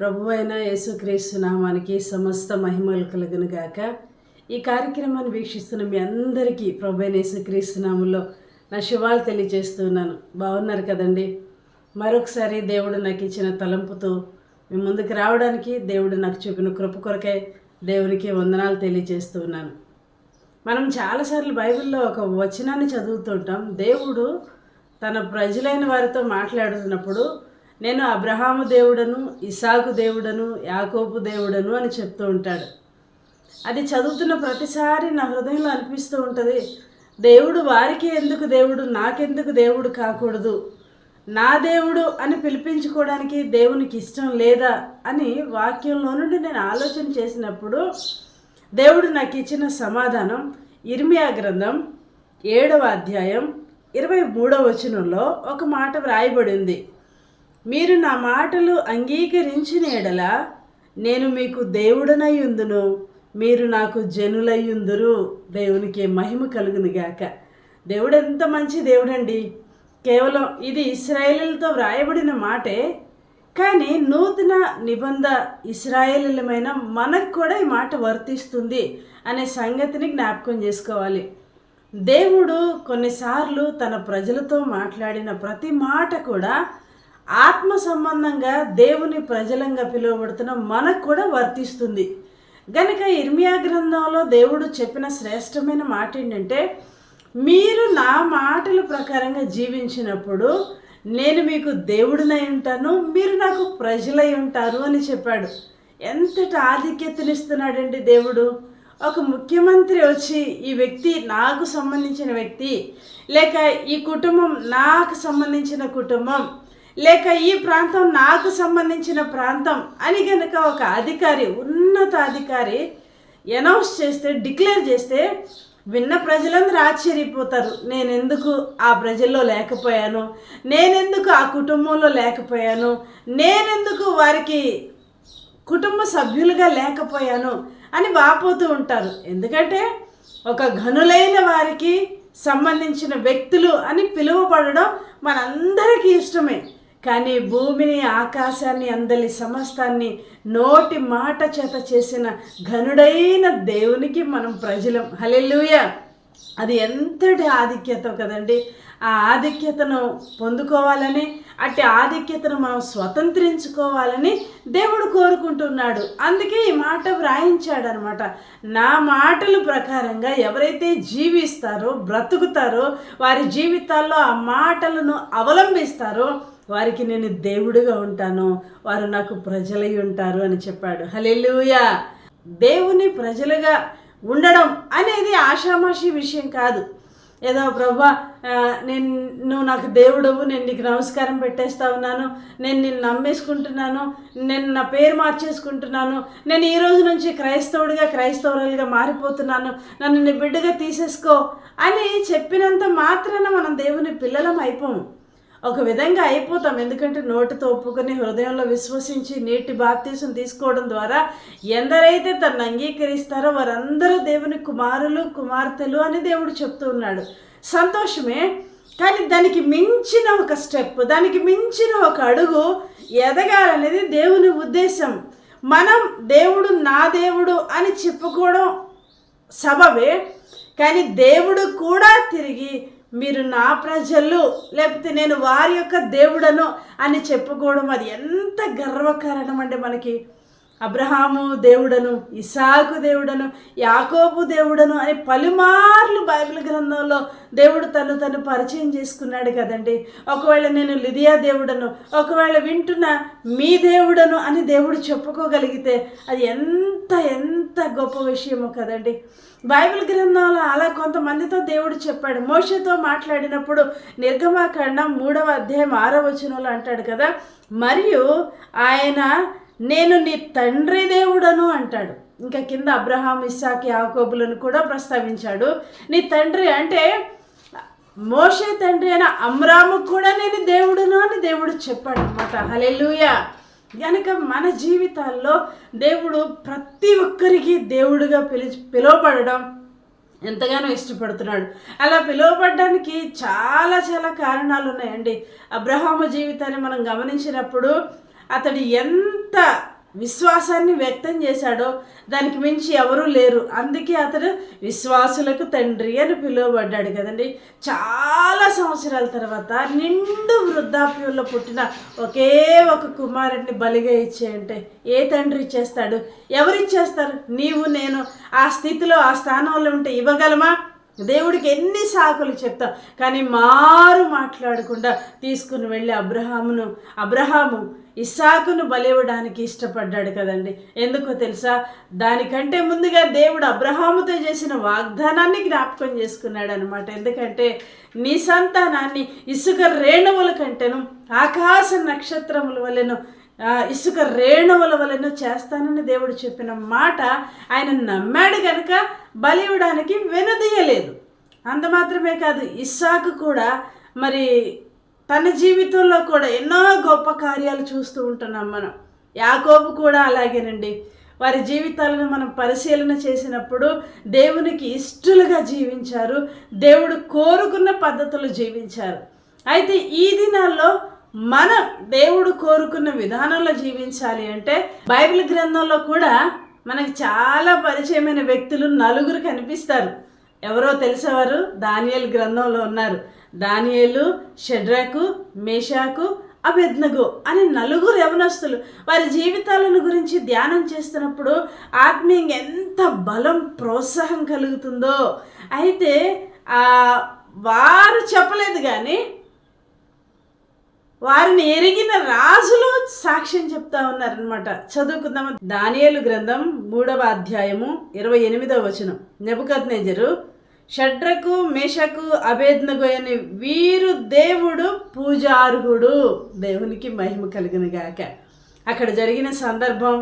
ప్రభువైన యేసుక్రీస్తు నామానికి సమస్త మహిమలు కలుగును గాక. ఈ కార్యక్రమాన్ని వీక్షిస్తున్న మీ అందరికీ ప్రభువైన యేసుక్రీస్తు నామంలో నా శుభాలు తెలియజేస్తున్నాను. బాగున్నారు కదండి? మరొకసారి దేవుడు నాకు ఇచ్చిన తలంపుతో మీ ముందుకు రావడానికి దేవుడు నాకు చూపిన కృప కొరకై దేవునికి వందనాలు తెలియజేస్తున్నాను. మనం చాలాసార్లు బైబిల్లో ఒక వచనాన్ని చదువుతుంటాం. దేవుడు తన ప్రజలైన వారితో మాట్లాడుతున్నప్పుడు నేను అబ్రహాము దేవుడను, ఇసాకు దేవుడను, యాకోబు దేవుడను అని చెప్తూ ఉంటాడు. అది చదువుతున్న ప్రతిసారి నా హృదయంలో అనిపిస్తూ ఉంటుంది, దేవుడు వారికి ఎందుకు దేవుడు, నాకెందుకు దేవుడు కాకూడదు, నా దేవుడు అని పిలిపించుకోవడానికి దేవునికి ఇష్టం లేదా అని వాక్యంలో నుండి నేను ఆలోచన చేసినప్పుడు దేవుడు నాకు ఇచ్చిన సమాధానం ఇర్మియా గ్రంథం 7వ అధ్యాయం 23వ వచనంలో ఒక మాట వ్రాయబడింది. మీరు నా మాటలు అంగీకరించిన ఎడల నేను మీకు దేవుడనయ్యుందును, మీరు నాకు జనులయ్యుందురు. దేవునికి మహిమ కలుగును గాక. దేవుడు ఎంత మంచి దేవుడండి. కేవలం ఇది ఇశ్రాయేలులతో వ్రాయబడిన మాటే, కానీ నూతన నిబంధ ఇశ్రాయేలులమైన మనకు కూడా ఈ మాట వర్తిస్తుంది అనే సంగతిని జ్ఞాపకం చేసుకోవాలి. దేవుడు కొన్నిసార్లు తన ప్రజలతో మాట్లాడిన ప్రతి మాట కూడా ఆత్మ సంబంధంగా దేవుని ప్రజలంగా పిలువబడుతున్న మనకు కూడా వర్తిస్తుంది. గనుక ఇర్మియా గ్రంథంలో దేవుడు చెప్పిన శ్రేష్టమైన మాట ఏంటంటే, మీరు నా మాటల ప్రకారంగా జీవించినప్పుడు నేను మీకు దేవుడినై ఉంటాను, మీరు నాకు ప్రజలై ఉంటారు అని చెప్పాడు. ఎంతటి ఆధిక్యతనిస్తున్నాడండి దేవుడు. ఒక ముఖ్యమంత్రి వచ్చి ఈ వ్యక్తి నాకు సంబంధించిన వ్యక్తి, లేక ఈ కుటుంబం నాకు సంబంధించిన కుటుంబం, లేక ఈ ప్రాంతం నాకు సంబంధించిన ప్రాంతం అని కనుక ఒక అధికారి, ఉన్నత అధికారి అనౌన్స్ చేస్తే, డిక్లేర్ చేస్తే విన్న ప్రజలందరూ ఆశ్చర్యపోతారు. నేనెందుకు ఆ ప్రజల్లో లేకపోయాను, నేనెందుకు ఆ కుటుంబంలో లేకపోయాను, నేనెందుకు వారికి కుటుంబ సభ్యులుగా లేకపోయాను అని వాపోతూ ఉంటారు. ఎందుకంటే ఒక ఘనులైన వారికి సంబంధించిన వ్యక్తులు అని పిలువబడడం మనందరికీ ఇష్టమే. కానీ భూమిని, ఆకాశాన్ని, అందలి సమస్తాన్ని నోటి మాట చేత చేసిన ఘనుడైన దేవునికి మనం ప్రజలం. హల్లెలూయా! అది ఎంతటి ఆధిక్యత కదండి. ఆ ఆధిక్యతను పొందుకోవాలని, అట్టి ఆధిక్యతను మనం స్వతంత్రించుకోవాలని దేవుడు కోరుకుంటున్నాడు. అందుకే ఈ మాట వ్రాయించాడనమాట. నా మాటల ప్రకారంగా ఎవరైతే జీవిస్తారో, బ్రతుకుతారో, వారి జీవితాల్లో ఆ మాటలను అవలంబిస్తారో వారికి నేను దేవుడిగా ఉంటాను, వారు నాకు ప్రజలై ఉంటారు అని చెప్పాడు. హల్లెలూయా! దేవుని ప్రజలుగా ఉండడం అనేది ఆషామాషి విషయం కాదు. ఏదో ప్రభా నువ్వు నాకు దేవుడవు, నేను నీకు నమస్కారం పెట్టేస్తా ఉన్నాను, నేను నిన్ను నమ్మేసుకుంటున్నాను, నేను నా పేరు మార్చేసుకుంటున్నాను, నేను ఈ రోజు నుంచి క్రైస్తవులుగా మారిపోతున్నాను, నన్ను నీ బిడ్డగా తీసేసుకో అని చెప్పినంత మాత్రాన మనం దేవుని పిల్లలం అయిపోము. ఒక విధంగా అయిపోతాం. ఎందుకంటే నోటితో ఒప్పుకొని హృదయంలో విశ్వసించి నీటి బాప్తీసం తీసుకోవడం ద్వారా ఎందరైతే తనను అంగీకరిస్తారో వారందరూ దేవుని కుమారులు, కుమార్తెలు అని దేవుడు చెప్తూ ఉన్నాడు. సంతోషమే, కానీ దానికి మించిన ఒక స్టెప్, దానికి మించిన ఒక అడుగు ఎదగాలనేది దేవుని ఉద్దేశం. మనం దేవుడు నా దేవుడు అని చెప్పుకోవడం సబబే, కానీ దేవుడు కూడా తిరిగి మీరు నా ప్రజలు, లేకపోతే నేను వారి యొక్క దేవుడను అని చెప్పుకోవడం అది ఎంత గర్వకారణం అండి మనకి. అబ్రహాము దేవుడను, ఇసాకు దేవుడను, యాకోబు దేవుడను అని పలుమార్లు బైబిల్ గ్రంథంలో దేవుడు తను పరిచయం చేసుకున్నాడు కదండి. ఒకవేళ నేను లిదియా దేవుడను, ఒకవేళ వింటున్న మీ దేవుడను అని దేవుడు చెప్పుకోగలిగితే అది ఎంత గొప్ప విషయమో కదండి. బైబిల్ గ్రంథంలో అలా కొంతమందితో దేవుడు చెప్పాడు. మోషేతో మాట్లాడినప్పుడు నిర్గమాకాండం 3వ అధ్యాయం 6వ వచనంలో అంటాడు కదా, మరియు ఆయన నేను నీ తండ్రి దేవుడను అంటాడు. ఇంకా కింద అబ్రహాం, ఇస్సాకు, యాకోబులను కూడా ప్రస్తావించాడు. నీ తండ్రి అంటే మోషే తండ్రి అయిన అమ్రాము కూడా నేను దేవుడును అని దేవుడు చెప్పాడు అనమాట. హల్లెలూయా! కనుక మన జీవితాల్లో దేవుడు ప్రతి ఒక్కరికి దేవుడిగా పిలువబడడం ఎంతగానో ఇష్టపడుతున్నాడు. అలా పిలువబడడానికి చాలా కారణాలు ఉన్నాయండి. అబ్రహాము జీవితాన్ని మనం గమనించినప్పుడు అతడు ఎంత విశ్వాసాన్ని వ్యక్తం చేశాడో దానికి మించి ఎవరూ లేరు. అందుకే అతడు విశ్వాసులకు తండ్రి అని పిలువబడ్డాడు కదండి. చాలా సంవత్సరాల తర్వాత నిండు వృద్ధాప్యంలో పుట్టిన ఒకే ఒక కుమారుడిని బలిగా ఇచ్చేయంటే ఏ తండ్రి ఇచ్చేస్తాడు? ఎవరిచ్చేస్తారు? నీవు నేను ఆ స్థితిలో ఆ స్థానంలో ఉంటే ఇవ్వగలమా? దేవుడికి ఎన్ని సాకులు చెప్తాం, కానీ మారు మాట్లాడకుండా తీసుకుని వెళ్ళి అబ్రహాము ఇస్సాకును బలివ్వడానికి ఇష్టపడ్డాడు కదండి. ఎందుకో తెలుసా? దానికంటే ముందుగా దేవుడు అబ్రహాముతో చేసిన వాగ్దానాన్ని జ్ఞాపకం చేసుకున్నాడు అనమాట. ఎందుకంటే నీ సంతానాన్ని ఇసుక రేణువుల కంటేను ఆకాశ నక్షత్రముల వలెను ఇసుక రేణువుల వలెను చేస్తానని దేవుడు చెప్పిన మాట ఆయన నమ్మాడు కనుక బలి ఇవ్వడానికి వెనుదీయలేదు. అంత మాత్రమే కాదు, ఇస్సాకు కూడా మరి తన జీవితంలో కూడా ఎన్నో గొప్ప కార్యాలు చూస్తూ ఉంటున్నాం మనం. యాకోబు కూడా అలాగేనండి. వారి జీవితాలను మనం పరిశీలన చేసినప్పుడు దేవునికి ఇష్టలుగా జీవించారు, దేవుడు కోరుకున్న పద్ధతులు జీవించారు. అయితే ఈ దినాల్లో మనం దేవుడు కోరుకున్న విధానంలో జీవించాలి అంటే బైబిల్ గ్రంథంలో కూడా మనకి చాలా పరిచయమైన వ్యక్తులు 4 కనిపిస్తారు. ఎవరో తెలిసేవారు? దానియేలు గ్రంథంలో ఉన్నారు. దానియేలు, షడ్రకు, మేషాకు, అబేద్నెగో అనే 4 యవనస్తులు. వారి జీవితాలను గురించి ధ్యానం చేస్తున్నప్పుడు ఆత్మీయంగా ఎంత బలం, ప్రోత్సాహం కలుగుతుందో. అయితే వారు చెప్పలేదు, కానీ వారిని ఎరిగిన రాజులు సాక్ష్యం చెప్తా ఉన్నారనమాట. చదువుకుందాం. దానియేలు గ్రంథం 3వ అధ్యాయము 28వ వచనం. నెబుకద్నెజరు షడ్రకు, మేషకు, అబేద్నెగో అని వీరు దేవుడు పూజార్హుడు. దేవునికి మహిమ కలుగును గాక. అక్కడ జరిగిన సందర్భం,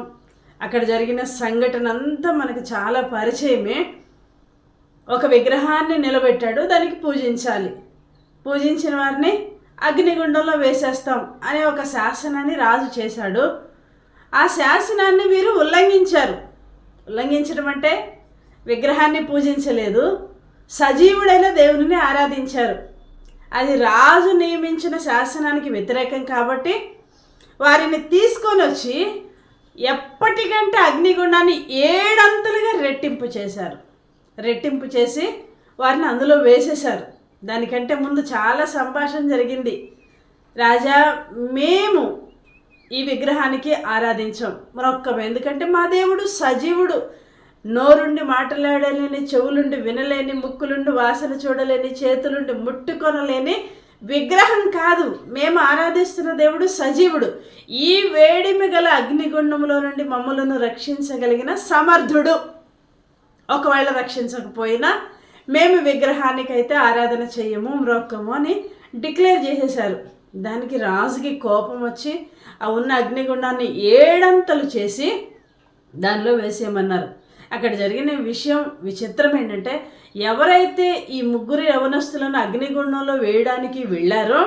అక్కడ జరిగిన సంఘటన అంతా మనకు చాలా పరిచయమే. ఒక విగ్రహాన్ని నిలబెట్టాడు, దానికి పూజించాలి, పూజించిన వారిని అగ్నిగుండంలో వేసేస్తాం అనే ఒక శాసనాన్ని రాజు చేశాడు. ఆ శాసనాన్ని వీరు ఉల్లంఘించారు. ఉల్లంఘించడం అంటే విగ్రహాన్ని పూజించలేదు, సజీవుడైన దేవుని ఆరాధించారు. అది రాజు నియమించిన శాసనానికి వ్యతిరేకం కాబట్టి వారిని తీసుకొని వచ్చి ఎప్పటికంటే అగ్నిగుండాన్ని 7 అంతలుగా రెట్టింపు చేశారు. రెట్టింపు చేసి వారిని అందులో వేసేశారు. దానికంటే ముందు చాలా సంభాషణ జరిగింది. రాజా, మేము ఈ విగ్రహానికి ఆరాధించాం, మొక్కం. ఎందుకంటే మా దేవుడు సజీవుడు, నోరుండి మాట్లాడలేని, చెవులుండి వినలేని, ముక్కులుండి వాసన చూడలేని, చేతులుండి ముట్టుకొనలేని విగ్రహం కాదు. మేము ఆరాధిస్తున్న దేవుడు సజీవుడు, ఈ వేడిమి గల అగ్నిగుండంలో నుండి మమ్మలను రక్షించగలిగిన సమర్థుడు. ఒకవేళ రక్షించకపోయినా మేము విగ్రహానికైతే ఆరాధన చెయ్యము, మ్రొక్కము అని డిక్లేర్ చేసేశారు. దానికి రాజుకి కోపం వచ్చి ఆ ఉన్న అగ్నిగుండాన్ని 7 అంతలు చేసి దానిలో వేసేయమన్నారు. అక్కడ జరిగిన విషయం విచిత్రం ఏంటంటే, ఎవరైతే ఈ 3 యవనస్తులను అగ్నిగుండంలో వేయడానికి వెళ్ళారో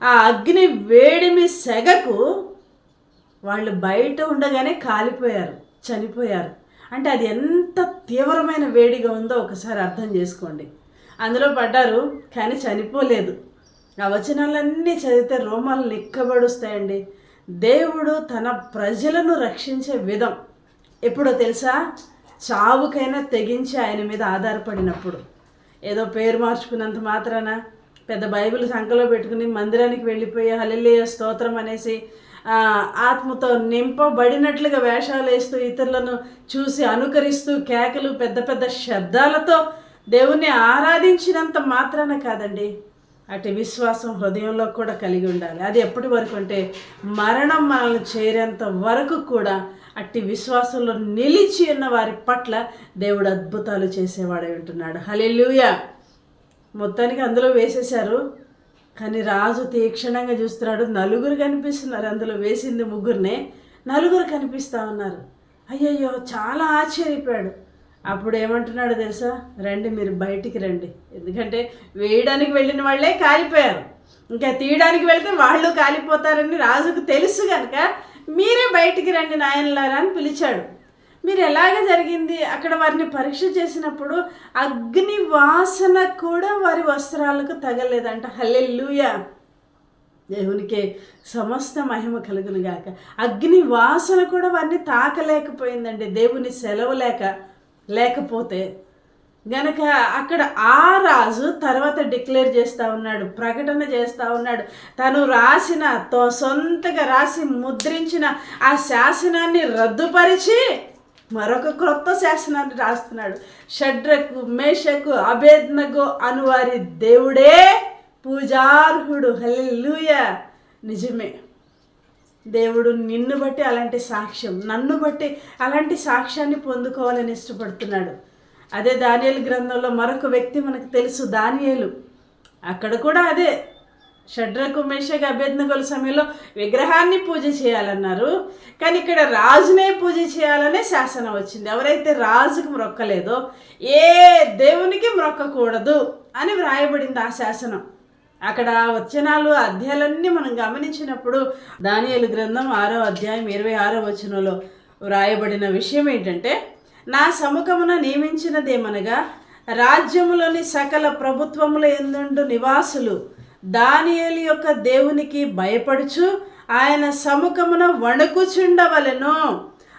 ఆ అగ్ని వేడిమి సెగకు వాళ్ళు బయట ఉండగానే కాలిపోయారు, చనిపోయారు. అంటే అది ఎంత తీవ్రమైన వేడిగా ఉందో ఒకసారి అర్థం చేసుకోండి. అందులో పడ్డారు కానీ చనిపోలేదు. ఆ వచనాలన్నీ చదివితే రోమాలు నిక్కబడుస్తాయండి. దేవుడు తన ప్రజలను రక్షించే విధం ఎప్పుడో తెలుసా? చావుకైనా తెగించి ఆయన మీద ఆధారపడినప్పుడు. ఏదో పేరు మార్చుకున్నంత మాత్రాన పెద్ద బైబిల్ సంకలో పెట్టుకుని మందిరానికి వెళ్ళిపోయి హల్లెలూయా స్తోత్రం అనేసి ఆత్మతో నింపబడినట్లుగా వేషాలు వేస్తూ ఇతరులను చూసి అనుకరిస్తూ కేకలు పెద్ద పెద్ద శబ్దాలతో దేవుణ్ణి ఆరాధించినంత మాత్రాన కాదండి, అటు విశ్వాసం హృదయంలో కూడా కలిగి ఉండాలి. అది ఎప్పటి వరకు అంటే మరణం మనల్ని చేరేంత వరకు కూడా అట్టి విశ్వాసంలో నిలిచి ఉన్న వారి పట్ల దేవుడు అద్భుతాలు చేసేవాడై ఉంటున్నాడు. హల్లెలూయా. మొత్తానికి అందులో వేసేశారు. కానీ రాజు తీక్షణంగా చూస్తున్నాడు. 4 కనిపిస్తున్నారు. అందులో వేసింది 3, 4 కనిపిస్తూ ఉన్నారు. అయ్యయ్యో, చాలా ఆశ్చర్యపోయాడు. అప్పుడు ఏమంటున్నాడు తెలుసా? రండి, మీరు బయటికి రండి. ఎందుకంటే వేయడానికి వెళ్ళిన వాళ్ళే కాలిపోయారు, ఇంకా తీయడానికి వెళ్తే వాళ్ళు కాలిపోతారని రాజుకు తెలుసు కనుక మీరే బయటికి రండి నాయనలారా అని పిలిచాడు. మీరు ఎలాగ జరిగింది? అక్కడ వారిని పరీక్ష చేసినప్పుడు అగ్ని వాసన కూడా వారి వస్త్రాలకు తగలేదంట. హల్లెలూయా. దేవునికి సమస్త మహిమ కలుగును గాక. అగ్ని వాసన కూడా వారిని తాకలేకపోయిందండి, దేవుని సెలవు లేకపోతే గనక. అక్కడ ఆ రాజు తర్వాత డిక్లేర్ చేస్తూ ఉన్నాడు, ప్రకటన చేస్తూ ఉన్నాడు. తను సొంతగా రాసి ముద్రించిన ఆ శాసనాన్ని రద్దుపరిచి మరొక క్రొత్త శాసనాన్ని రాస్తున్నాడు. షడ్రకు, మేషకు, అబేద్నగో అనువారి దేవుడే పూజార్హుడు. హల్లెలూయా. నిజమే, దేవుడు నిన్ను బట్టి అలాంటి సాక్ష్యం, నన్ను బట్టి అలాంటి సాక్ష్యాన్ని పొందుకోవాలని ఇష్టపడుతున్నాడు. అదే దానియేలు గ్రంథంలో మరొక వ్యక్తి మనకు తెలుసు, దానియేలు. అక్కడ కూడా అదే షడ్రకు, మేషకు, అబేద్నగోల సమయంలో విగ్రహాన్ని పూజ చేయాలన్నారు, కానీ ఇక్కడ రాజునే పూజ చేయాలనే శాసనం వచ్చింది. ఎవరైతే రాజుకు మ్రొక్కలేదో ఏ దేవునికి మ్రొక్కకూడదు అని వ్రాయబడింది ఆ శాసనం. అక్కడ వచనాలు, అధ్యాయాలన్నీ మనం గమనించినప్పుడు దానియేలు గ్రంథం 6వ అధ్యాయం 26వ వచనంలో వ్రాయబడిన విషయం ఏంటంటే, నా సముఖమున నియమించినదేమనగా రాజ్యములోని సకల ప్రభుత్వముల యందుండు నివాసులు దానియేలు యొక్క దేవునికి భయపడుచు ఆయన సముఖమున వణుకుచుండవలెను.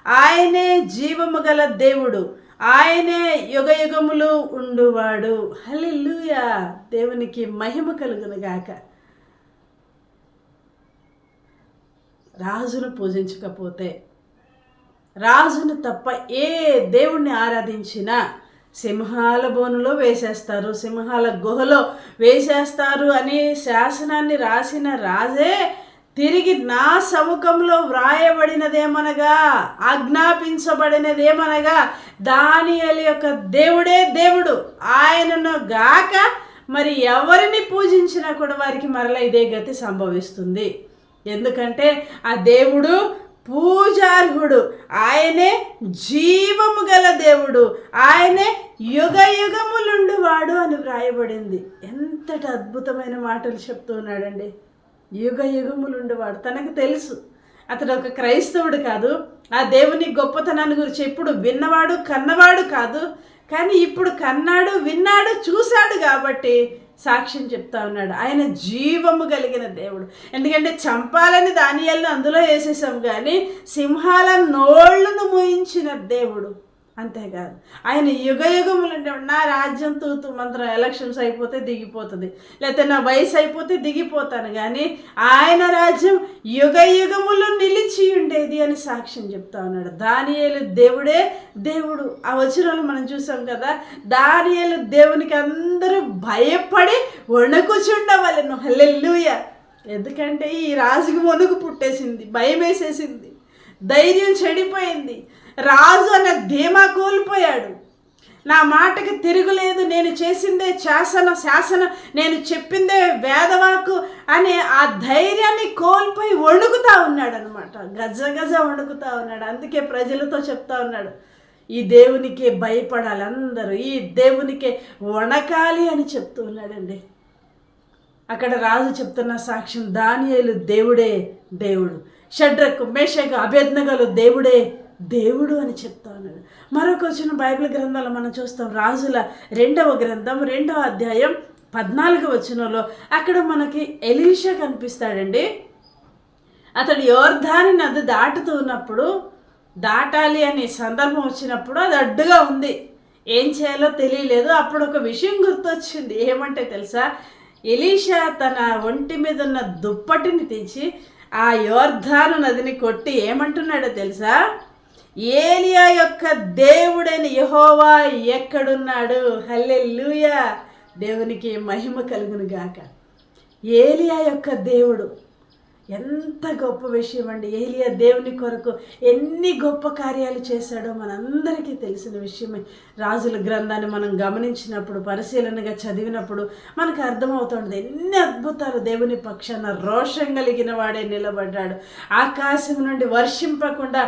ఆయనే జీవము గల దేవుడు, ఆయనే యుగయుగములు ఉండువాడు. హల్లెలూయా. దేవునికి మహిమ కలుగును గాక. రాజును పూజించకపోతే, రాజును తప్ప ఏ దేవుణ్ణి ఆరాధించినా సింహాల బోనులో వేసేస్తారు, సింహాల గుహలో వేసేస్తారు అని శాసనాన్ని రాసిన రాజే తిరిగి నా సముఖంలో వ్రాయబడినదేమనగా, ఆజ్ఞాపించబడినదేమనగా దానియేలు యొక్క దేవుడే దేవుడు, ఆయనను గాక మరి ఎవరిని పూజించినా కూడా వారికి మరలా ఇదే గతి సంభవిస్తుంది. ఎందుకంటే ఆ దేవుడు పూజార్హుడు, ఆయనే జీవము గల దేవుడు, ఆయనే యుగ యుగములుండువాడు అని వ్రాయబడింది. ఎంతటి అద్భుతమైన మాటలు చెప్తున్నాడండి. యుగ యుగములుండువాడు. తనకు తెలుసు అతడు ఒక క్రైస్తవుడు కాదు, ఆ దేవుని గొప్పతనాన్ని గురించి ఎప్పుడు విన్నవాడు కన్నవాడు కాదు, కానీ ఇప్పుడు కన్నాడు, విన్నాడు, చూశాడు కాబట్టి సాక్ష్యం చెప్తా ఉన్నాడు. ఆయన జీవము కలిగిన దేవుడు. ఎందుకంటే చంపాలని దానియేలును అందులో వేసేసాం, కానీ సింహాల నోళ్లను మూయించిన దేవుడు. అంతేకాదు ఆయన యుగ యుగములు అంటే, నా రాజ్యం తూతు మంత్రం, ఎలక్షన్స్ అయిపోతే దిగిపోతుంది, లేకపోతే నా వయసు అయిపోతే దిగిపోతాను, కానీ ఆయన రాజ్యం యుగ యుగములు నిలిచి ఉండేది అని సాక్ష్యం చెప్తా ఉన్నాడు. దానియేలు దేవుడే దేవుడు. ఆ వచనాలు మనం చూసాం కదా, దానియేలు దేవునికి అందరూ భయపడి వణుకుచుండవలెను. హల్లెలూయా. ఎందుకంటే ఈ రాజుకి వణుకు పుట్టేసింది, భయం వేసేసింది, ధైర్యం చెడిపోయింది, రాజు అన్న ధీమా కోల్పోయాడు. నా మాటకి తిరుగులేదు, నేను చేసిందే శాసనం, నేను చెప్పిందే వేదవాకు అనే ఆ ధైర్యాన్ని కోల్పోయి వణుకుతా ఉన్నాడు అనమాట. గజ వణుకుతా ఉన్నాడు. అందుకే ప్రజలతో చెప్తా ఉన్నాడు, ఈ దేవునికే భయపడాలి అందరూ, ఈ దేవునికే వణకాలి అని చెప్తూ ఉన్నాడండి. అక్కడ రాజు చెప్తున్న సాక్ష్యం, దానియేలు దేవుడే దేవుడు, షడ్రకు, మేషకు, అబేద్నగోలు దేవుడే దేవుడు అని చెప్తా ఉన్నాడు. మరొక వచ్చిన బైబిల్ గ్రంథాలు మనం చూస్తాం, రాజుల 2వ గ్రంథం 2వ అధ్యాయం 14వ వచనంలో అక్కడ మనకి ఎలీషా కనిపిస్తాడండి. అతడు యోర్దాను నది దాటుతూ ఉన్నప్పుడు, దాటాలి అనే సందర్భం వచ్చినప్పుడు అది అడ్డుగా ఉంది, ఏం చేయాలో తెలియలేదు. అప్పుడు ఒక విషయం గుర్తొచ్చింది. ఏమంటే తెలుసా, ఎలీషా తన ఒంటి మీద ఉన్న దుప్పటిని తీసి ఆ యోర్దాను నదిని కొట్టి ఏమంటున్నాడో తెలుసా, ఏలియా యొక్క దేవుడైన యెహోవా ఎక్కడున్నాడు. హల్లెలూయా. దేవునికి మహిమ కలుగును గాక. ఏలియా యొక్క దేవుడు ఎంత గొప్ప విషయం అండి. ఏలియా దేవుని కొరకు ఎన్ని గొప్ప కార్యాలు చేశాడో మనందరికీ తెలిసిన విషయమే. రాజుల గ్రంథాన్ని మనం గమనించినప్పుడు, పరిశీలనగా చదివినప్పుడు మనకు అర్థమవుతుంది ఎన్ని అద్భుతాలు. దేవుని పక్షాన రోషం కలిగిన వాడే నిలబడ్డాడు. ఆకాశం నుండి వర్షింపకుండా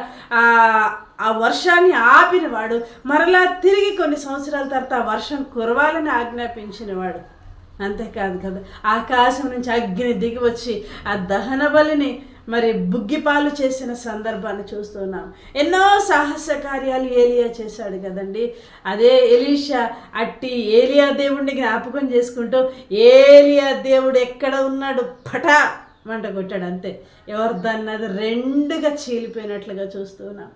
ఆ వర్షాన్ని ఆపినవాడు, మరలా తిరిగి కొన్ని సంవత్సరాల తర్వాత ఆ వర్షం కురవాలని ఆజ్ఞాపించినవాడు. అంతేకాదు కదా, ఆకాశం నుంచి అగ్ని దిగి వచ్చి ఆ దహన బలిని మరి బుగ్గిపాలు చేసిన సందర్భాన్ని చూస్తున్నాం. ఎన్నో సాహస కార్యాలు ఏలియా చేశాడు కదండి. అదే ఎలీషా అట్టి ఏలియా దేవుడిని జ్ఞాపకం చేసుకుంటూ, ఏలియా దేవుడు ఎక్కడ ఉన్నాడు, పటా మంట కొట్టాడు అంతే. ఎవరు దాన్ని అది రెండుగా చీలిపోయినట్లుగా చూస్తున్నాం.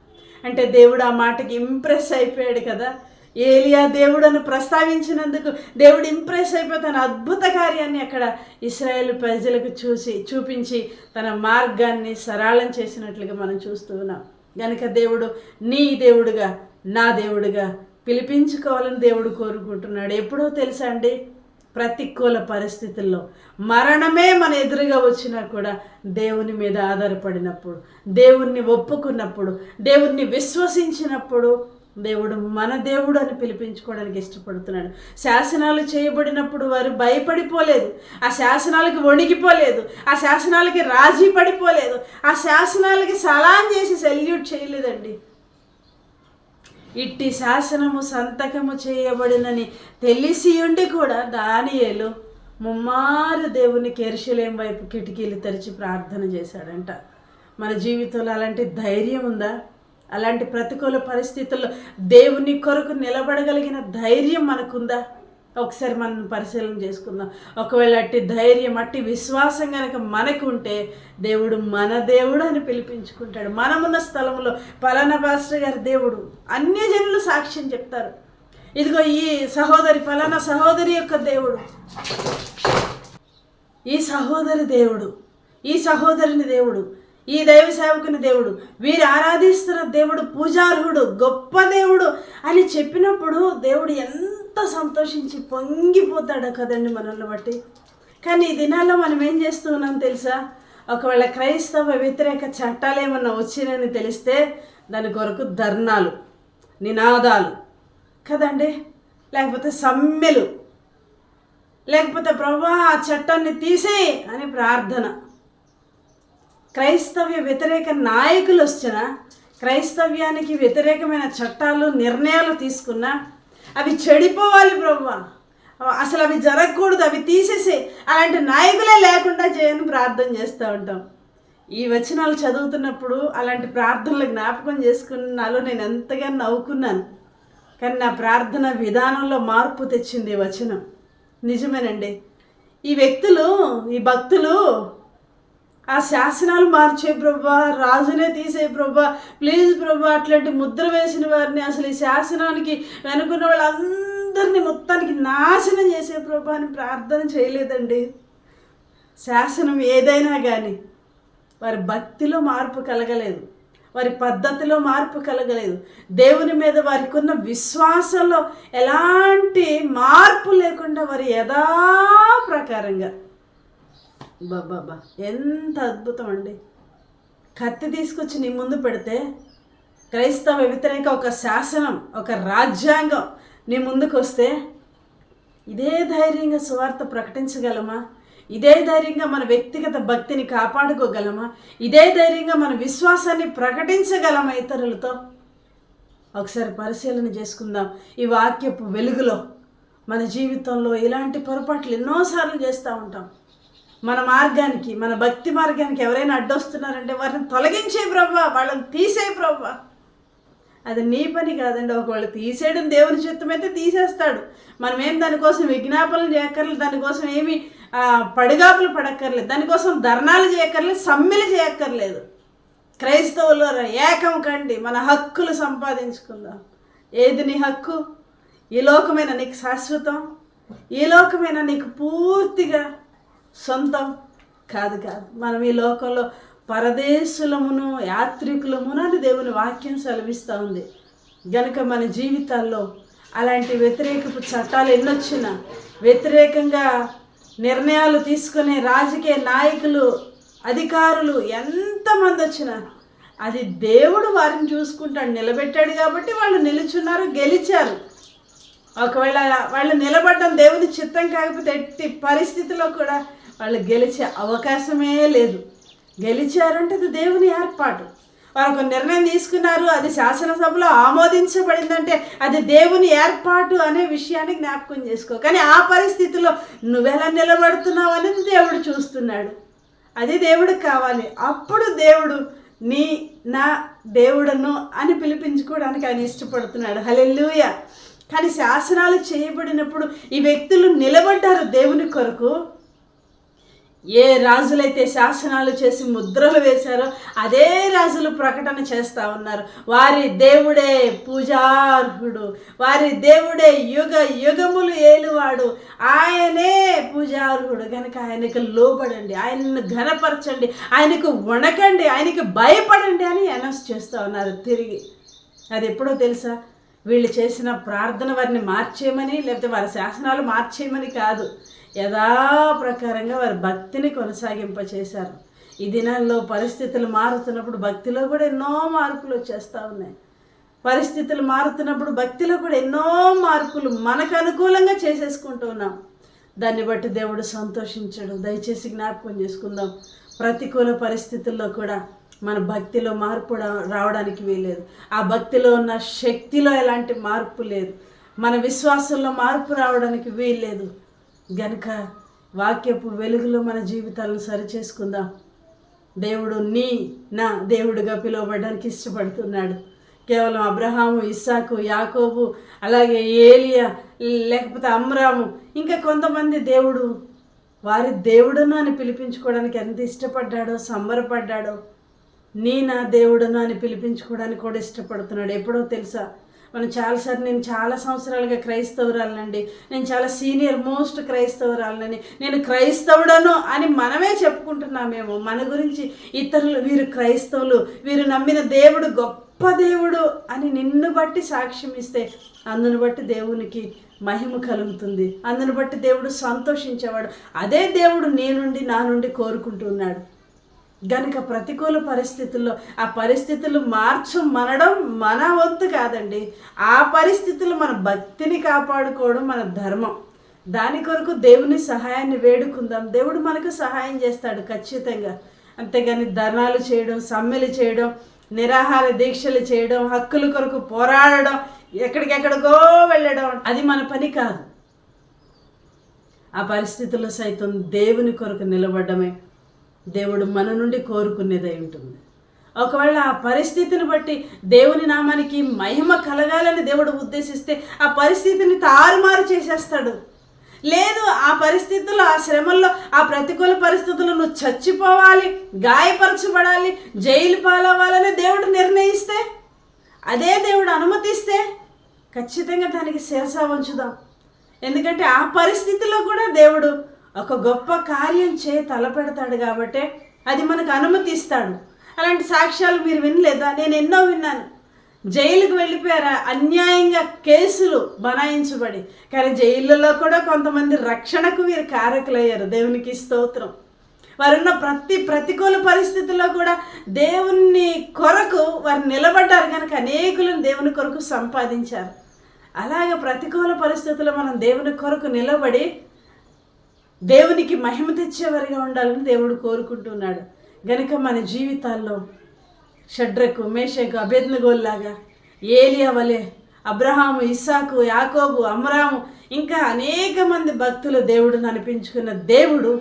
అంటే దేవుడు ఆ మాటకి ఇంప్రెస్ అయిపోయాడు కదా. ఏలియా దేవుడను ప్రస్తావించినందుకు దేవుడు ఇంప్రెస్ అయిపోయి తన అద్భుత కార్యాన్ని అక్కడ ఇశ్రాయేలు ప్రజలకు చూపించి తన మార్గాన్ని సరళం చేసినట్లుగా మనం చూస్తూ ఉన్నాం. కనుక దేవుడు నీ దేవుడుగా నా దేవుడుగా పిలిపించుకోవాలని దేవుడు కోరుకుంటున్నాడు. ఎప్పుడో తెలుసా అండి, ప్రతికూల పరిస్థితుల్లో మరణమే మన ఎదురుగా వచ్చినా కూడా దేవుని మీద ఆధారపడినప్పుడు, దేవుణ్ణి ఒప్పుకున్నప్పుడు, దేవుణ్ణి విశ్వసించినప్పుడు దేవుడు మన దేవుడు అని పిలిపించుకోవడానికి ఇష్టపడుతున్నాడు. శాసనాలు చేయబడినప్పుడు వారు భయపడిపోలేదు, ఆ శాసనాలకి వణికిపోలేదు, ఆ శాసనాలకి రాజీ పడిపోలేదు, ఆ శాసనాలకి సలాం చేసి సెల్యూట్ చేయలేదండి. ఇట్టి శాసనము సంతకము చేయబడినని తెలిసి ఉండి కూడా దానియేలు ముమ్మారు దేవునికి యెరూషలేం వైపు కిటికీలు తెరిచి ప్రార్థన చేశాడంట. మన జీవితంలో అలాంటి ధైర్యం ఉందా? అలాంటి ప్రతికూల పరిస్థితుల్లో దేవుని కొరకు నిలబడగలిగిన ధైర్యం మనకుందా? ఒకసారి మనం పరిశీలన చేసుకుందాం. ఒకవేళ అట్టి ధైర్యం, అట్టి విశ్వాసం కనుక మనకు ఉంటే దేవుడు మన దేవుడు అని పిలిపించుకుంటాడు. మనమున్న స్థలంలో పలానా పాస్టర్ గారి దేవుడు అన్యజనులు సాక్ష్యం చెప్తారు. ఇదిగో ఈ సహోదరి పలానా సహోదరి యొక్క దేవుడు, ఈ సహోదరి దేవుడు, ఈ సహోదరుని దేవుడు, ఈ దైవ సేవకుని దేవుడు, వీరు ఆరాధిస్తున్న దేవుడు పూజార్హుడు, గొప్ప దేవుడు అని చెప్పినప్పుడు దేవుడు ఎంత సంతోషించి పొంగిపోతాడో కదండి మనల్ని బట్టి. కానీ ఈ దినాల్లో మనం ఏం చేస్తూ ఉన్నాం తెలుసా? ఒకవేళ క్రైస్తవ వ్యతిరేక చట్టాలు ఏమన్నా వచ్చినాయని తెలిస్తే దాని కొరకు ధర్నాలు, నినాదాలు కదండి, లేకపోతే సమ్మెలు, లేకపోతే ప్రభువా ఆ చట్టాన్ని తీసేయి అని ప్రార్థన. క్రైస్తవ్య వ్యతిరేక నాయకులు వచ్చినా, క్రైస్తవ్యానికి వ్యతిరేకమైన చట్టాలు నిర్ణయాలు తీసుకున్నా అవి చెడిపోవాలి ప్రభువా, అసలు అవి జరగకూడదు, అవి తీసేసే, అలాంటి నాయకులే లేకుండా చేయని ప్రార్థన చేస్తూ ఉంటాం. ఈ వచనాలు చదువుతున్నప్పుడు అలాంటి ప్రార్థనలు జ్ఞాపకం చేసుకున్నాలో నేను ఎంతగా నవ్వుకున్నాను. కానీ నా ప్రార్థన విధానంలో మార్పు తెచ్చింది ఈ వచనం. నిజమేనండి, ఈ వ్యక్తులు, ఈ భక్తులు ఆ శాసనాలు మార్చే ప్రభా, రాజునే తీసే ప్రభా, ప్లీజ్ ప్రభా, అట్లాంటి ముద్ర వేసిన వారిని, అసలు ఈ శాసనానికి వెనుకున్న వాళ్ళందరినీ మొత్తానికి నాశనం చేసే ప్రభా అని ప్రార్థన చేయలేదండి. శాసనం ఏదైనా కానీ వారి భక్తిలో మార్పు కలగలేదు, వారి పద్ధతిలో మార్పు కలగలేదు, దేవుని మీద వారికి ఉన్న విశ్వాసంలో ఎలాంటి మార్పు లేకుండా వారి యథాప్రకారంగా బాబా ఎంత అద్భుతం అండి. కత్తి తీసుకొచ్చి నీ ముందు పెడితే క్రైస్తవ వ్యతిరేక ఒక శాసనం, ఒక రాజ్యాంగం నీ ముందుకు వస్తే ఇదే ధైర్యంగా సువార్త ప్రకటించగలమా? ఇదే ధైర్యంగా మన వ్యక్తిగత భక్తిని కాపాడుకోగలమా? ఇదే ధైర్యంగా మన విశ్వాసాన్ని ప్రకటించగలమా ఇతరులతో? ఒకసారి పరిశీలన చేసుకుందాం. ఈ వాక్యపు వెలుగులో మన జీవితంలో ఇలాంటి పొరపాట్లు ఎన్నోసార్లు చేస్తూ ఉంటాం. మన మార్గానికి, మన భక్తి మార్గానికి ఎవరైనా అడ్డొస్తున్నారంటే వారిని తొలగించే ప్రభా, వాళ్ళని తీసే ప్రభా. అది నీ పని కాదండి. ఒకవేళ తీసేయడం దేవుని చిత్తమైతే తీసేస్తాడు. మనం ఏం దానికోసం విజ్ఞాపనలు చేయక్కర్లేదు, దానికోసం ఏమి పడిగాపులు పడక్కర్లేదు, దానికోసం ధర్నాలు చేయక్కర్లేదు, సమ్మెలు చేయక్కర్లేదు. క్రైస్తవులు ఏకం కండి, మన హక్కులు సంపాదించుకుందాం. ఏది నీ హక్కు? ఈ లోకమైన నీకు శాశ్వతం, ఈ లోకమైన నీకు పూర్తిగా సొంతం కాదు. మనం ఈ లోకంలో పరదేశులమును యాత్రికులమును అని దేవుని వాక్యం సెలవిస్తూ ఉంది. గనుక మన జీవితాల్లో అలాంటి వ్యతిరేకపు చట్టాలు ఎన్నొచ్చినా, వ్యతిరేకంగా నిర్ణయాలు తీసుకునే రాజకీయ నాయకులు, అధికారులు ఎంతమంది వచ్చినా అది దేవుడు వారిని చూసుకుంటాడు. నిలబెట్టాడు కాబట్టి వాళ్ళు నిలుచున్నారు, గెలిచారు. ఒకవేళ వాళ్ళు నిలబడడం దేవుని చిత్తం కాకపోతే ఎట్టి పరిస్థితిలో కూడా వాళ్ళు గెలిచే అవకాశమే లేదు. గెలిచారంటే అది దేవుని ఏర్పాటు. వారు ఒక నిర్ణయం తీసుకున్నారు, అది శాసనసభలో ఆమోదించబడిందంటే అది దేవుని ఏర్పాటు అనే విషయాన్ని జ్ఞాపకం చేసుకో. కానీ ఆ పరిస్థితిలో నువ్వెలా నిలబడుతున్నావు అనేది దేవుడు చూస్తున్నాడు. అది దేవుడికి కావాలి. అప్పుడు దేవుడు నా దేవుడను అని పిలిపించుకోవడానికి ఆయన ఇష్టపడుతున్నాడు. హల్లెలూయా. కానీ శాసనాలు చేయబడినప్పుడు ఈ వ్యక్తులు నిలబడ్డారు దేవుని కొరకు. ఏ రాజులైతే శాసనాలు చేసి ముద్రలు వేశారో అదే రాజులు ప్రకటన చేస్తూ ఉన్నారు. వారి దేవుడే పూజార్హుడు, వారి దేవుడే యుగ యుగములు ఏలువాడు, ఆయనే పూజార్హుడు. కనుక ఆయనకు లోబడండి, ఆయనను ఘనపరచండి, ఆయనకు వణకండి, ఆయనకు భయపడండి అని అనౌన్స్ చేస్తూ ఉన్నారు తిరిగి. అది ఎప్పుడో తెలుసా? వీళ్ళు చేసిన ప్రార్థన వారిని మార్చేయమని, లేకపోతే వారి శాసనాలు మార్చేయమని కాదు, యథాప్రకారంగా వారి భక్తిని కొనసాగింప చేశారు. ఈ దినాల్లో పరిస్థితులు మారుతున్నప్పుడు భక్తిలో కూడా ఎన్నో మార్పులు వచ్చేస్తూ ఉన్నాయి. పరిస్థితులు మారుతున్నప్పుడు భక్తిలో కూడా ఎన్నో మార్పులు మనకు అనుకూలంగా చేసేసుకుంటూ ఉన్నాం. దాన్ని బట్టి దేవుడు సంతోషించడు. దయచేసి జ్ఞాపకం చేసుకుందాం, ప్రతికూల పరిస్థితుల్లో కూడా మన భక్తిలో మార్పు రావడానికి వీలేదు. ఆ భక్తిలో ఉన్న శక్తిలో ఎలాంటి మార్పు లేదు, మన విశ్వాసంలో మార్పు రావడానికి వీల్లేదు. గనుక వాక్యపు వెలుగులో మన జీవితాలను సరిచేసుకుందాం. దేవుడు నా దేవుడిగా పిలువబడడానికి ఇష్టపడుతున్నాడు. కేవలం అబ్రహాము, ఇస్సాకు, యాకోబు, అలాగే ఏలియా, లేకపోతే అమ్రాము, ఇంకా కొంతమంది దేవుడు వారి దేవుడును అని పిలిపించుకోవడానికి ఎంత ఇష్టపడ్డాడో, సంబరపడ్డాడో. నా దేవుడును అని పిలిపించుకోవడానికి కూడా ఇష్టపడుతున్నాడు. ఎప్పుడో తెలుసా? నేను చాలా సంవత్సరాలుగా క్రైస్తవురాలనండి, నేను చాలా సీనియర్ మోస్ట్ క్రైస్తవురాలనని, నేను క్రైస్తవుడను అని మనమే చెప్పుకుంటున్నామేమో. మన గురించి ఇతరులు వీరు క్రైస్తవులు, వీరు నమ్మిన దేవుడు గొప్ప దేవుడు అని నిన్ను బట్టి సాక్ష్యం ఇస్తే అందును బట్టి దేవునికి మహిమ కలుగుతుంది, అందును బట్టి దేవుడు సంతోషించేవాడు. అదే దేవుడు నా నుండి కోరుకుంటున్నాడు. గనుక ప్రతికూల పరిస్థితుల్లో ఆ పరిస్థితులు మనడం మన వంతు కాదండి. ఆ పరిస్థితులు మన భక్తిని కాపాడుకోవడం మన ధర్మం. దాని కొరకు దేవుని సహాయాన్ని వేడుకుందాం. దేవుడు మనకు సహాయం చేస్తాడు ఖచ్చితంగా. అంతేగాని ధర్నాలు చేయడం, సమ్మెలు చేయడం, నిరాహార దీక్షలు చేయడం, హక్కుల కొరకు పోరాడడం, ఎక్కడికెక్కడికో వెళ్ళడం అది మన పని కాదు. ఆ పరిస్థితుల్లో సైతం దేవుని కొరకు నిలబడమే దేవుడు మన నుండి కోరుకునేదై ఉంటుంది. ఒకవేళ ఆ పరిస్థితిని బట్టి దేవుని నామానికి మహిమ కలగాలని దేవుడు ఉద్దేశిస్తే ఆ పరిస్థితిని తారుమారు చేసేస్తాడు. లేదు, ఆ పరిస్థితుల్లో, ఆ శ్రమల్లో, ఆ ప్రతికూల పరిస్థితుల్లో నువ్వు చచ్చిపోవాలి, గాయపరచబడాలి, జైలు పాలవ్వాలని దేవుడు నిర్ణయిస్తే, అదే దేవుడు అనుమతిస్తే ఖచ్చితంగా దానికి శిరస వంచుదాం. ఎందుకంటే ఆ పరిస్థితిలో కూడా దేవుడు ఒక గొప్ప కార్యం తలపెడతాడు కాబట్టి అది మనకు అనుమతిస్తాడు. అలాంటి సాక్ష్యాలు మీరు వినలేదా? నేను ఎన్నో విన్నాను. జైలుకు వెళ్ళిపోయారా అన్యాయంగా కేసులు బనాయించబడి, కానీ జైళ్ళలో కూడా కొంతమంది రక్షణకు వీరు కారకులయ్యారు. దేవునికి స్తోత్రం. వారున్న ప్రతికూల పరిస్థితుల్లో కూడా దేవుని కొరకు వారు నిలబడ్డారు కనుక అనేకులను దేవుని కొరకు సంపాదించారు. అలాగే ప్రతికూల పరిస్థితుల్లో మనం దేవుని కొరకు నిలబడి దేవునికి మహిమ తెచ్చేవారిగా ఉండాలని దేవుడు కోరుకుంటున్నాడు. గనుక మన జీవితాల్లో షడ్రకు, మేషకు, అబేద్నెగోల్లాగా, ఏలియా వలె, అబ్రహాము, ఇస్సాకు, యాకోబు, అమ్రాము, ఇంకా అనేక మంది భక్తులు దేవుడుని అనిపించుకున్న దేవుడు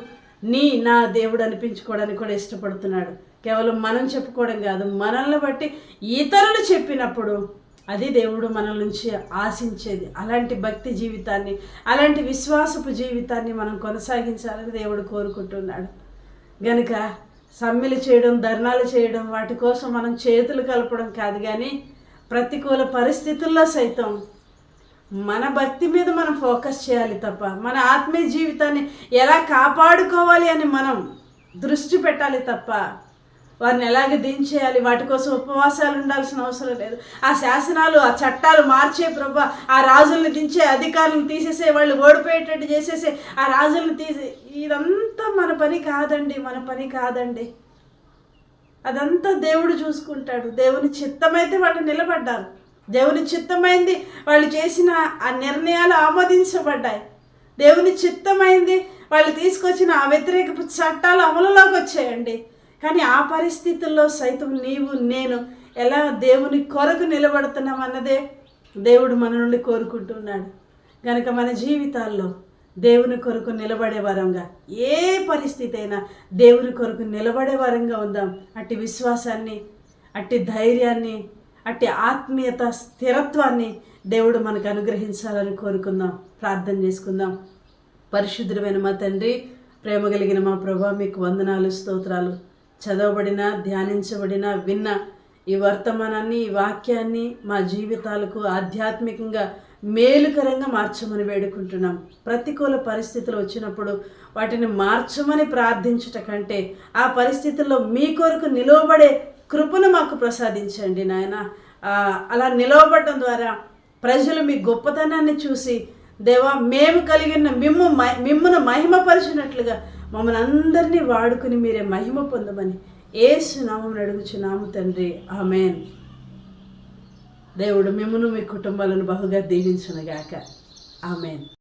నా దేవుడు అనిపించుకోవడానికి కూడా ఇష్టపడుతున్నాడు. కేవలం మనం చెప్పుకోవడం కాదు, మనల్ని బట్టి ఇతరులు చెప్పినప్పుడు అది దేవుడు మన నుంచి ఆశించేది. అలాంటి భక్తి జీవితాన్ని, అలాంటి విశ్వాసపు జీవితాన్ని మనం కొనసాగించాలని దేవుడు కోరుకుంటున్నాడు. గనుక సమ్మెలు చేయడం, ధర్నాలు చేయడం, వాటి కోసం మనం చేతులు కలపడం కాదు, కానీ ప్రతికూల పరిస్థితుల్లో సైతం మన భక్తి మీద మనం ఫోకస్ చేయాలి తప్ప, మన ఆత్మీయ జీవితాన్ని ఎలా కాపాడుకోవాలి అని మనం దృష్టి పెట్టాలి తప్ప, వారిని ఎలాగ దించేయాలి వాటి కోసం ఉపవాసాలు ఉండాల్సిన అవసరం లేదు. ఆ శాసనాలు, ఆ చట్టాలు మార్చే ప్రభా, ఆ రాజుల్ని దించే, అధికారులను తీసేసే, వాళ్ళు ఓడిపోయేటట్టు చేసేసే ఆ రాజుల్ని ఇదంతా మన పని కాదండి. అదంతా దేవుడు చూసుకుంటాడు. దేవుని చిత్తమైతే వాళ్ళు నిలబడ్డారు, దేవుని చిత్తమైంది వాళ్ళు చేసిన ఆ నిర్ణయాలు ఆమోదించబడ్డాయి, దేవుని చిత్తమైంది వాళ్ళు తీసుకొచ్చిన ఆ వ్యతిరేక చట్టాలు అమలులోకి వచ్చాయండి. కానీ ఆ పరిస్థితుల్లో సైతం నేను ఎలా దేవుని కొరకు నిలబడుతున్నామన్నదే దేవుడు మన నుండి కోరుకుంటున్నాడు. కనుక మన జీవితాల్లో దేవుని కొరకు నిలబడే వారంగా, ఏ పరిస్థితి అయినా దేవుని కొరకు నిలబడే వారంగా ఉందాం. అట్టి విశ్వాసాన్ని, అట్టి ధైర్యాన్ని, అట్టి ఆత్మీయత, స్థిరత్వాన్ని దేవుడు మనకు అనుగ్రహించాలని కోరుకుందాం. ప్రార్థన చేసుకుందాం. పరిశుద్ధమైన మా తండ్రి, ప్రేమ కలిగిన మా ప్రభా, మీకు వందనాలు, స్తోత్రాలు. చదవబడిన, ధ్యానించబడిన, విన్న ఈ వర్తమానాన్ని, ఈ వాక్యాన్ని మా జీవితాలకు ఆధ్యాత్మికంగా మేలుకరంగా మార్చమని వేడుకుంటున్నాం. ప్రతికూల పరిస్థితులు వచ్చినప్పుడు వాటిని మార్చమని ప్రార్థించుట కంటే ఆ పరిస్థితుల్లో మీ కొరకు నిలవబడే కృపను మాకు ప్రసాదించండి నాయన. అలా నిలవబడటం ద్వారా ప్రజలు మీ గొప్పతనాన్ని చూసి, దేవా, మేము కలిగిన మిమ్మును మహిమపరిచినట్లుగా మమ్మల్ని అందరినీ వాడుకుని మీరే మహిమ పొందమని యేసు నామమున అడుగుచున్నాము తండ్రి, ఆమేన్. దేవుడు మిమ్మును మీ కుటుంబాలను బహుగా దీవించునుగాక. ఆమేన్.